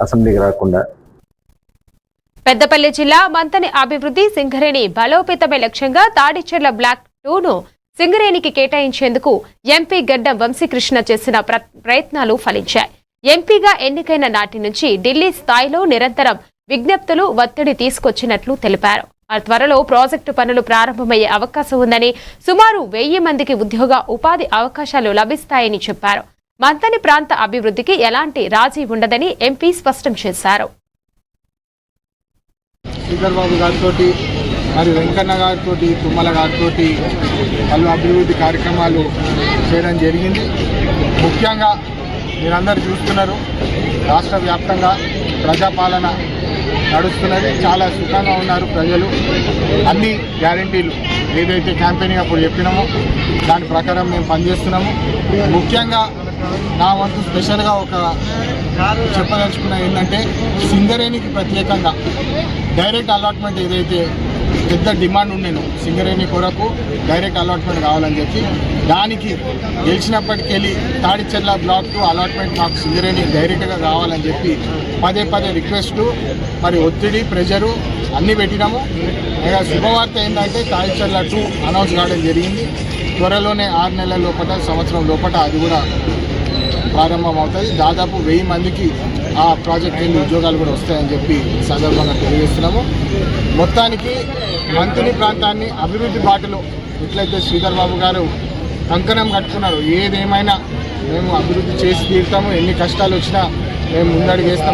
అసెంబ్లీకి రాకుండా. పెద్దపల్లి జిల్లా మంతని అభివృద్ధి సింగరేణి బలోపేతమే లక్ష్యంగా తాడిచెర్ల బ్లాక్ 2ను సింగరేణికి కేటాయించేందుకు ఎంపీ గడ్డం వంశీకృష్ణ చేసిన ప్రయత్నాలు ఫలించాయి. ఎంపీగా ఎన్నికైన నాటి నుంచి ఢిల్లీ స్థాయిలో నిరంతరం విజ్ఞప్తులు ఒత్తిడి తీసుకొచ్చినట్లు తెలిపారు. ఆ త్వరలో ప్రాజెక్టు పనులు ప్రారంభమయ్యే అవకాశం ఉందని, సుమారు 1000 మందికి ఉపాధి అవకాశాలు లభిస్తాయని చెప్పారు. మంతని ప్రాంత అభివృద్ధికి ఎలాంటి రాజీ ఉండదని ఎంపీ స్పష్టం చేశారు. శ్రీధర్ బాబు గారితో మరి వెంకన్న గారితో తుమ్మల గారితో పలు అభివృద్ధి కార్యక్రమాలు చేయడం జరిగింది. ముఖ్యంగా మీరందరూ చూస్తున్నారు, రాష్ట్ర వ్యాప్తంగా ప్రజాపాలన నడుస్తున్నది. చాలా సుఖంగా ఉన్నారు ప్రజలు. అన్ని గ్యారంటీలు ఏదైతే క్యాంపెయినింగ్ అప్పుడు చెప్పినామో దాని ప్రకారం మేము పనిచేస్తున్నాము. ముఖ్యంగా నా వంతు స్పెషల్గా ఒక చెప్పదలుచుకున్నది ఏంటంటే, సింగరేణికి ప్రత్యేకంగా డైరెక్ట్ అలాట్మెంట్ ఏదైతే పెద్ద డిమాండ్ ఉండేను, సింగరేణి కొరకు డైరెక్ట్ అలాట్మెంట్ కావాలని చెప్పి, దానికి గెలిచినప్పటికెళ్ళి తాడిచెర్ల బ్లాక్ 2 అలాట్మెంట్ మాకు సింగరేణి డైరెక్ట్గా కావాలని చెప్పి పదే రిక్వెస్టు, మరి ఒత్తిడి, ప్రెషరు అన్నీ పెట్టినాము. శుభవార్త ఏంటంటే తాడిచెర్ల 2 అనౌన్స్ కావడం జరిగింది. త్వరలోనే 6 నెలల లోపల, సంవత్సరం లోపల అది కూడా ప్రారంభం అవుతుంది. దాదాపు 1000 మందికి ఆ ప్రాజెక్ట్ నుండి ఉద్యోగాలు కూడా వస్తాయని చెప్పి సందర్భంగా తెలియజేస్తున్నాము. మొత్తానికి మంత్రి ప్రాంతాన్ని అభివృద్ధి బాటలో ఎట్లయితే శ్రీధర్ బాబు గారు కంకణం కట్టుకున్నారు, ఏదేమైనా మేము అభివృద్ధి చేసి తీరుతాము, ఎన్ని కష్టాలు వచ్చినా మేము ముందడుగేస్తాం.